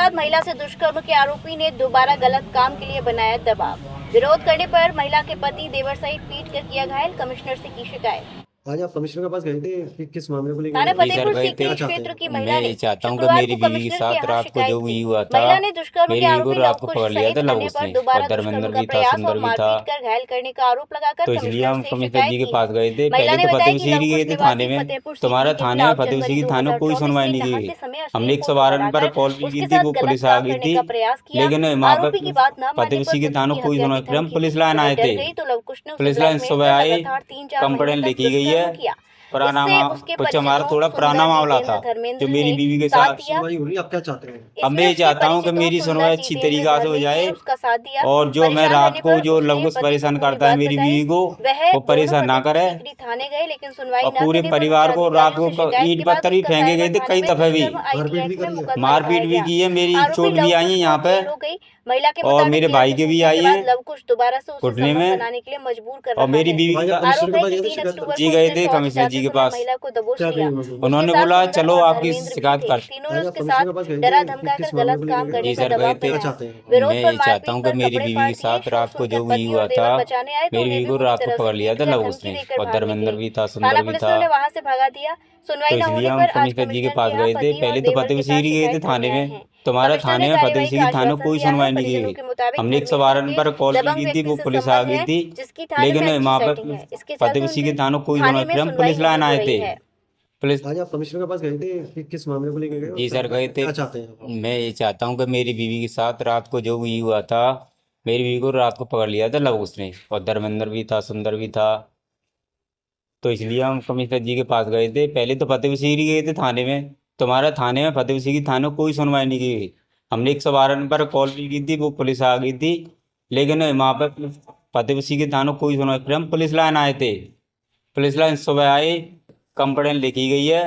बाद महिला से दुष्कर्म के आरोपी ने दोबारा गलत काम के लिए बनाया दबाव। विरोध करने पर महिला के पति देवर सहित पीट कर किया घायल, कमिश्नर से की शिकायत। आज आप कमिश्नर के पास गए थे कि किस मामले को लेकर थाना गए थे? फतेहपुर गए सीकरी थे। क्षेत्र की महिला ने मैं चाहता हूँ कि शुक्रवार मेरी को बीवी के कमिश्नर साथ के यहाँ रात को शिकायत जो की। हुआ था, महिला ने दुष्कर्म मेरी के बीवी को आरोपी रात को लवकुश पकड़ लिया सहित था अन्य लवकुश पर ने, दोबारा और दुष्कर्म धर्मेंद्र का भी था, प्रयास सुंदर और भी था। मारपीट कर घायल करने का आरोप लगाकर तो इसलिए कमिश्नर हम से कमिश्नर शिकायत जी के की। पास गए थे। महिला पहले ने तो बताया फतेह कि सीकरी गए लवकुश थे थाने निवासी में, फतेहपुर तुम्हारा सीकरी के थाने में खिलाफ फतेह जनवरी सीकरी थाने कोई 2024 सुनवाई में नहीं की नहाते गई। समय हमने अश्लील फोटो 112 पर बनाकर कॉल भी की उसके थी, साथ वो गलत पुलिस आ काम गई करने थी, का प्रयास किया। लेकिन वहाँ आरोपी की बात न पर मानने फतेह पर सीकरी पुत्र थानों की कोई हत्या की सुनवाई, फिर हम धमकी पुलिस दी। लाइन वह आए डर थे। गई तो लवकुश ने उसे पुलिस लाइन ब्लैकमेल सुबह कर आई, लगातार 3-4 कंप्लेंट महीने तक लिखी गई है। दुष्कर्म किया। पुराना इससे उसके कुछ हमारा परिजनों थोड़ा पुराना सुंदर मामला था जितेंद्र धर्मेंद्र जो मेरी ने बीवी के साथ साथ। दिया। सुनवाई हो रही है, आप क्या चाहते हैं? अब मैं इसमें ये उसके चाहता हूँ कि परिचितों मेरी सुंदर सुनवाई अच्छी जितेंद्र तरीका से हो धर्मेंद्र जाए, ने उसका साथ दिया। और जो मैं परेशान रात रहने को पर जो उसने लवकुश पति को परेशान पूरी करता है बात मेरी बताई। बीवी को, वह वो दोनों परेशान ना फतेहपुर करे। सीकरी थाने गए, लेकिन सुनवाई और न पूरे करने पर परिवार उच्च को रात अधिकारियों को से शिकायत ईंट के बाद पत्थर भी उसका फेंके गए साइबर थे थाने कई में दफे भी, दुष्कर्म मारपीट ITX भी में करी है। मुकदमा लिखाया मारपीट भी गया। की है, मेरी आरोपी चोट भी आई लवकुश है को यहाँ पे, जेल हो गई। महिला के और मुताबिक मेरे जेल भाई से के भी छूटने आई के बाद हैं लवकुश दोबारा से उसे घुटने संबंध में। बनाने के लिए मजबूर कर और रहा मेरी है। बीवी आज का आप कमिश्नर आरोप के है पास कि गए थे 3 शिकायत अक्टूबर करने? जी को गए उसने थे शौच कमिश्नर जाते जी के समय पास। महिला को दबोच क्या लिया। कही उन्होंने? उन्होंने उसके साथ बोला सुंदर चलो और आपकी धर्मेंद्र भी शिकायत थे। कर। तीनों ने आज आप उसके कमिश्नर साथ के पास गए डरा थे कि धमकाकर किस मामले गलत को काम लेकर करने गए जी थे? का सर गए दबाव थे। क्या बनाया। चाहते हैं? विरोध मैं पर ये चाहता मारपीट हूँ कि कर मेरी कपड़े बीवी के फाड़ दिए। साथ शोर रात को सुनकर जो भी पति और हुआ था, देवर बचाने आए तो मेरी उन्हें बीवी भी को बुरी रात को तरह से पकड़ लिया पीट था कर लवकुश धमकी ने, देकर और भाग धर्मेंद्र निकले। भी था, थाना सुंदर भी पुलिस ने था। उन्हें वहां से भगा दिया। सुनवाई तो न इसलिए होने हम पर आज कमिश्नर जी के कमिश्नर के पास यहाँ गए थे। पति और पहले तो देवर फतेह के साथ सीकरी गए थे शिकायत थाने करने आए में, हैं। तुम्हारा कमिश्नर थाने ने में फतेह कार्यवाही का सीकरी थानों आश्वासन कोई दिया है। सुनवाई नहीं की परिजनों गई। के मुताबिक हमने धर्मेंद्र 112 के पर कॉल भी दबंग की थी, व्यक्ति वो से पुलिस आ संबंध गई है, थी, जिसकी थाने में लेकिन अच्छी वहाँ सेटिंग पर है। इसके फतेह चलते सीकरी उनके थानों कोई थाने सुनवाई, में फिर हम सुनवाई पुलिस नहीं लाइन हो आए रही थे। है। पुलिस आज आप कमिश्नर के पास गए थे कि किस मामले को लेकर गए और जी सर गए थे। क्या चाहते हैं आप? मैं ये चाहता हूँ कि मेरी बीवी के साथ रात को जो भी हुआ था, मेरी बीवी को रात को पकड़ लिया था लवकुश ने, और धर्मेंद्र भी था, सुंदर भी था। तो इसलिए हम कमिश्नर जी के पास गए थे। पहले तो फतेह सीकरी गए थे थाने में, तुम्हारा थाने में फतेह सीकरी थाने कोई सुनवाई नहीं की गई। हमने 112 पर कॉल भी की थी, वो पुलिस आ गई थी, लेकिन वहाँ पर फतेह सीकरी थाने कोई सुनवाई, फिर हम पुलिस लाइन आए थे। पुलिस लाइन सुबह आई, कंप्लेंट लिखी गई है।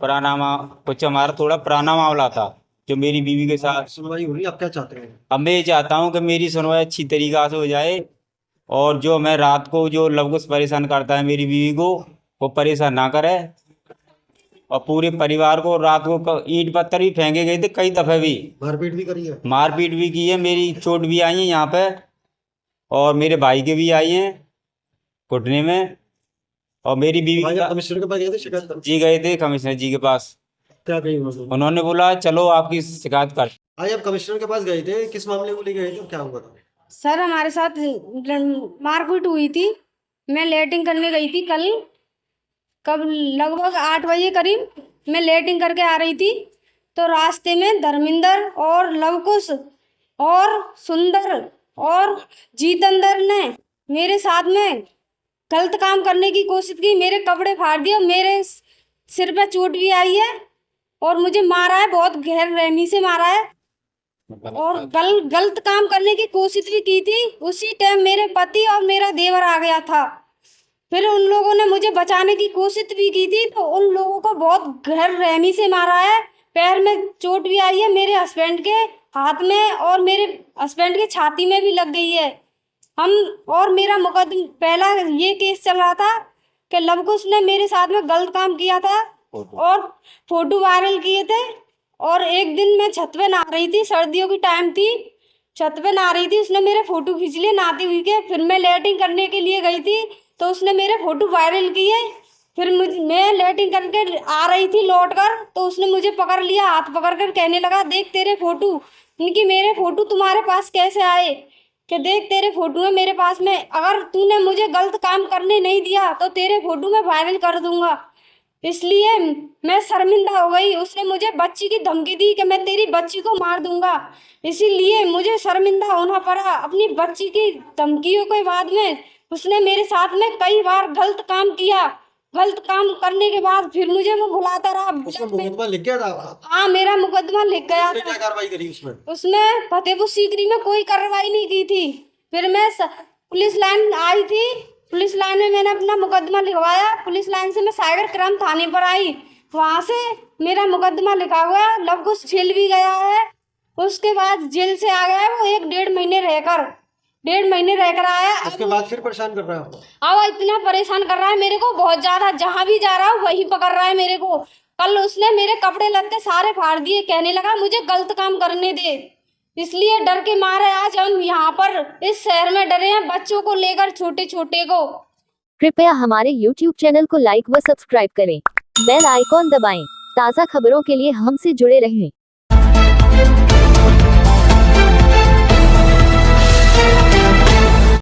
कुछ हमारा थोड़ा पुराना मामला था जो मेरी बीवी के साथ। सुनवाई हो रही है, आप क्या चाहते हैं? अब मैं ये चाहता हूँ कि मेरी सुनवाई अच्छी तरीका से हो जाए, और जो मैं रात को जो लवकुश परेशान करता है मेरी बीवी को, वो परेशान ना करे। और पूरे परिवार को रात को ईंट पत्थर भी फेंके गए थे कई दफे भी, मारपीट भी करी है। मारपीट भी की है, मेरी चोट भी आई है यहाँ पे, और मेरे भाई के भी आई हैं घुटने में। और मेरी बीवी आज का आप कमिश्नर के पास गए थे शिकायत करने? जी गए थे कमिश्नर जी के पास। क्या कही उन्होंने? उन्होंने बोला चलो आपकी शिकायत कर। आज आप कमिश्नर के पास गए थे, किस मामले को लेकर गए थे और क्या हुआ था? सर हमारे साथ मारपीट हुई थी। मैं लेटिंग करने गई थी कब लगभग 8 बजे करीब मैं लेटिंग करके आ रही थी, तो रास्ते में धर्मेंद्र और लवकुश और सुंदर और जितेंद्र ने मेरे साथ में गलत काम करने की कोशिश की। मेरे कपड़े फाड़ दिए, मेरे सिर पे चोट भी आई है और मुझे मारा है, बहुत गहर रहमी से मारा है, और गलत काम करने की कोशिश भी की थी। उसी टाइम मेरे पति और मेरा देवर आ गया था। फिर उन लोगों ने मुझे बचाने की कोशिश भी की थी, तो उन लोगों को बहुत गहर रहमी से मारा है। पैर में चोट भी आई है, मेरे हस्बैंड के हाथ में और मेरे हस्बैंड के छाती में भी लग गई है। और मेरा मुकदमा पहला ये केस चल रहा था कि लवकुश ने मेरे साथ में गलत काम किया था और फोटो वायरल किए थे। और एक दिन मैं छत पे नहा रही थी, सर्दियों की टाइम थी, छत पे नहा रही थी, उसने मेरे फोटो खींच लिए नहाती हुई के। फिर मैं लेटिंग करने के लिए गई थी तो उसने मेरे फोटो वायरल किए। फिर मैं लेटिंग करके आ रही थी लौट कर, तो उसने मुझे पकड़ लिया, हाथ पकड़ कर कहने लगा देख तेरे फोटो। इनकी मेरे फोटो तुम्हारे पास कैसे आए? कि देख तेरे फोटो है मेरे पास में, अगर तूने मुझे गलत काम करने नहीं दिया तो तेरे फोटो मैं वायरल कर दूंगा। इसलिए मैं शर्मिंदा हो गई। उसने मुझे बच्ची की धमकी दी कि मैं तेरी बच्ची को मार दूंगा, इसीलिए मुझे शर्मिंदा होना पड़ा। अपनी बच्ची की धमकियों के बाद में उसने मेरे साथ में कई बार गलत काम किया। गलत काम करने के बाद फिर मुझे वो बुलाता रहा। उसका मुकदमा लिख गया था? हाँ, मेरा मुकदमा लिख गया उसने क्या था। कार्रवाई करी उसमें? उसमें फतेहपुर सीकरी में कोई कार्रवाई नहीं की थी। फिर मैं पुलिस लाइन आई थी, पुलिस लाइन में मैंने अपना मुकदमा लिखवाया। पुलिस लाइन से मैं साइबर क्राइम थाने पर आई, वहाँ से मेरा मुकदमा लिखा हुआ। लवकुश जेल भी गया है, उसके बाद जेल से आ गया है वो 1-1.5 महीने रहकर। 1.5 महीने रह कर आया। उसके बाद फिर परेशान कर रहा है आपको? अब इतना परेशान कर रहा है मेरे को बहुत ज्यादा, जहां भी जा रहा हूँ वही पकड़ रहा है मेरे को। कल उसने मेरे कपड़े लत्ते सारे फाड़ दिए, कहने लगा मुझे गलत काम करने दे। इसलिए डर के मारे आज हम यहाँ पर इस शहर में डरे हैं, बच्चों को लेकर, छोटे छोटे को। कृपया हमारे YouTube चैनल को लाइक व सब्सक्राइब करें, बेल आइकॉन दबाएं, ताज़ा खबरों के लिए हमसे जुड़े रहें।